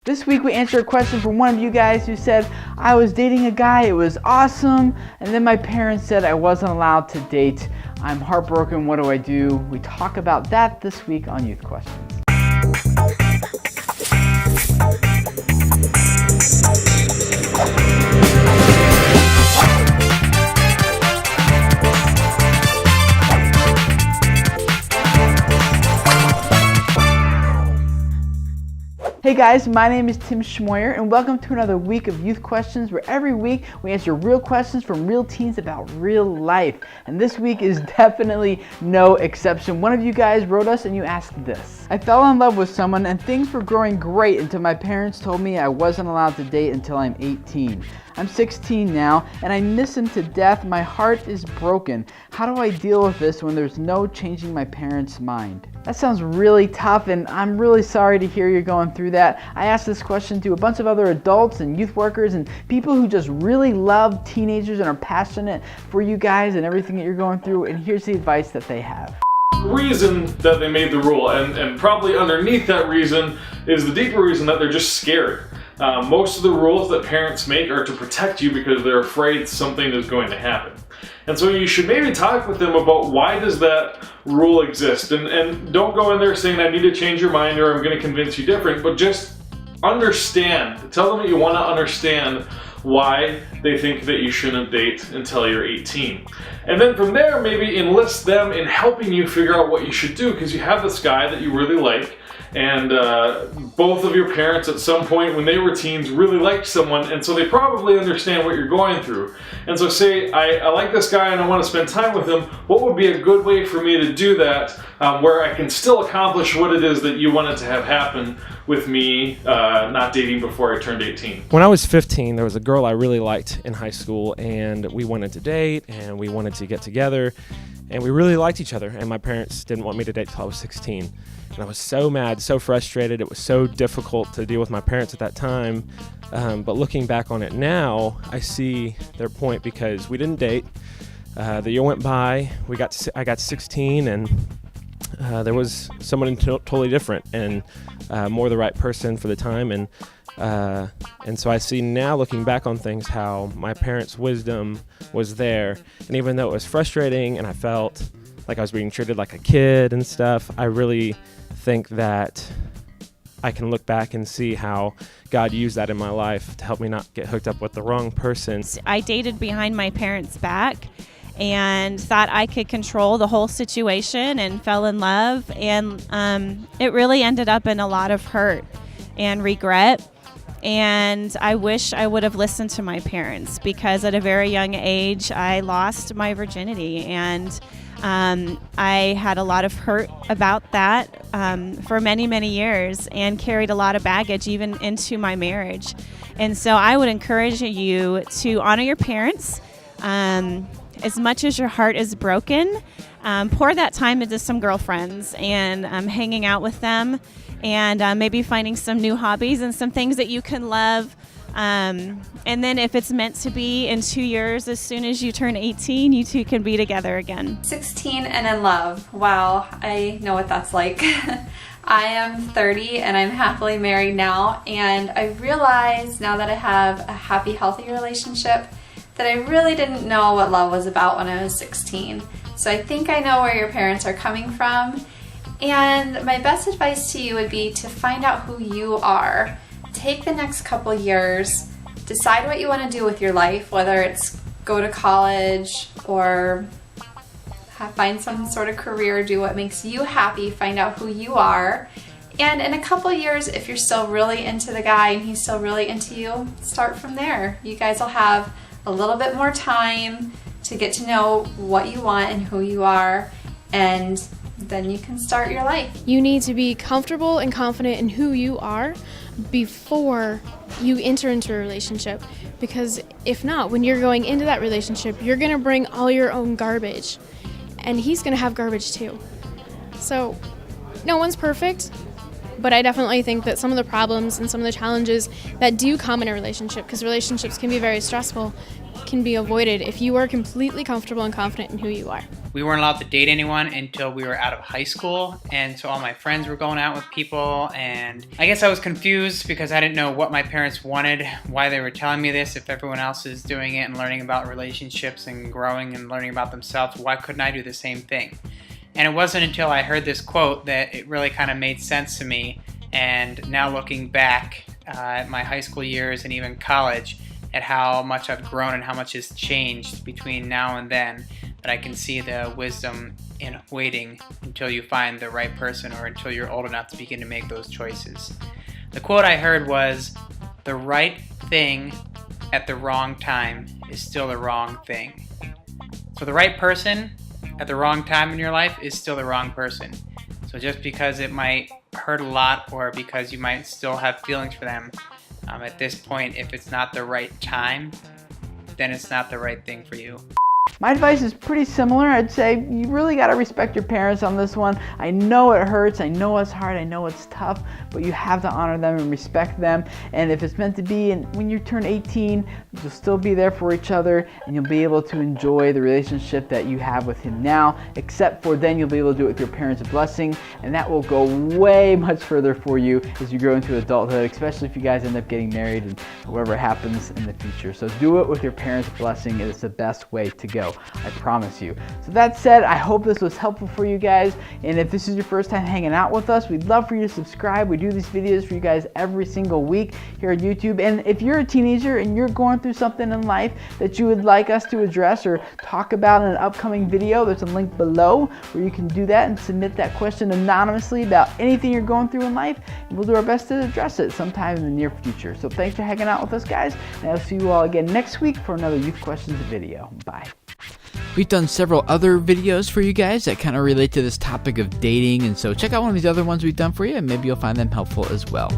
This week we answered a question from one of you guys who said, I was dating a guy, it was awesome, and then my parents said I wasn't allowed to date. I'm heartbroken, what do I do? We talk about that this week on Youth Questions. Hey guys, my name is Tim Schmoyer and welcome to another week of Youth Questions, where every week we answer real questions from real teens about real life. And this week is definitely no exception. One of you guys wrote us and you asked this. I fell in love with someone and things were growing great until my parents told me I wasn't allowed to date until I'm 18. I'm 16 now and I miss him to death. My heart is broken. How do I deal with this when there's no changing my parents' mind? That sounds really tough and I'm really sorry to hear you're going through that. I asked this question to a bunch of other adults and youth workers and people who just really love teenagers and are passionate for you guys and everything that you're going through, and here's the advice that they have. The reason that they made the rule, and probably underneath that reason, is the deeper reason that they're just scared. Most of the rules that parents make are to protect you because they're afraid something is going to happen. And so you should maybe talk with them about why does that rule exist, and don't go in there saying I need to change your mind or I'm going to convince you different, but just understand. Tell them that you want to understand why they think that you shouldn't date until you're 18. And then from there, maybe enlist them in helping you figure out what you should do, because you have this guy that you really like, and both of your parents at some point when they were teens really liked someone, and so they probably understand what you're going through. And so say, I like this guy and I want to spend time with him. What would be a good way for me to do that where I can still accomplish what it is that you wanted to have happen with me not dating before I turned 18? When I was 15, there was a girl I really liked in high school, and we wanted to date and we wanted to get together, and we really liked each other, and my parents didn't want me to date till I was 16. And I was so mad, so frustrated. It was so difficult to deal with my parents at that time. But looking back on it now, I see their point, because we didn't date. The year went by, I got 16, and there was someone totally different and more the right person for the time. And so I see now, looking back on things, how my parents' wisdom was there. And even though it was frustrating and I felt like I was being treated like a kid and stuff, I really think that I can look back and see how God used that in my life to help me not get hooked up with the wrong person. I dated behind my parents' back and thought I could control the whole situation and fell in love, and it really ended up in a lot of hurt and regret. And I wish I would have listened to my parents, because at a very young age I lost my virginity, and I had a lot of hurt about that for many, many years, and carried a lot of baggage even into my marriage. And so I would encourage you to honor your parents. As much as your heart is broken, pour that time into some girlfriends and hanging out with them, and maybe finding some new hobbies and some things that you can love. And then if it's meant to be, in 2 years, as soon as you turn 18, you two can be together again. 16 and in love. Wow, I know what that's like. I am 30 and I'm happily married now, and I realize now that I have a happy, healthy relationship that I really didn't know what love was about when I was 16. So I think I know where your parents are coming from. And my best advice to you would be to find out who you are. Take the next couple years, decide what you want to do with your life, whether it's go to college or find some sort of career, do what makes you happy, find out who you are. And in a couple years, if you're still really into the guy and he's still really into you, start from there. You guys will have a little bit more time to get to know what you want and who you are, and then you can start your life. You need to be comfortable and confident in who you are before you enter into a relationship, because if not, when you're going into that relationship, you're going to bring all your own garbage, and he's going to have garbage too. So no one's perfect, But I definitely think that some of the problems and some of the challenges that do come in a relationship, because relationships can be very stressful, can be avoided if you are completely comfortable and confident in who you are. We weren't allowed to date anyone until we were out of high school, and so all my friends were going out with people, and I guess I was confused because I didn't know what my parents wanted, why they were telling me this. If everyone else is doing it and learning about relationships and growing and learning about themselves, why couldn't I do the same thing? And it wasn't until I heard this quote that it really kind of made sense to me. And now looking back at my high school years and even college, at how much I've grown and how much has changed between now and then, that I can see the wisdom in waiting until you find the right person or until you're old enough to begin to make those choices. The quote I heard was, "The right thing at the wrong time is still the wrong thing." So the right person at the wrong time in your life is still the wrong person. So just because it might hurt a lot or because you might still have feelings for them, at this point, if it's not the right time, then it's not the right thing for you. My advice is pretty similar. I'd say you really got to respect your parents on this one. I know it hurts, I know it's hard, I know it's tough, but you have to honor them and respect them. And if it's meant to be, and when you turn 18, you'll still be there for each other and you'll be able to enjoy the relationship that you have with him now, except for then you'll be able to do it with your parents' blessing, and that will go way much further for you as you grow into adulthood, especially if you guys end up getting married and whatever happens in the future. So do it with your parents' blessing. It is the best way to go, I promise you. So that said, I hope this was helpful for you guys, and if this is your first time hanging out with us, we'd love for you to subscribe. We do these videos for you guys every single week here on YouTube, and if you're a teenager and you're going through something in life that you would like us to address or talk about in an upcoming video, there's a link below where you can do that and submit that question anonymously about anything you're going through in life, and we'll do our best to address it sometime in the near future. So thanks for hanging out with us, guys, and I'll see you all again next week for another Youth Questions video. Bye. We've done several other videos for you guys that kind of relate to this topic of dating, and so check out one of these other ones we've done for you and maybe you'll find them helpful as well.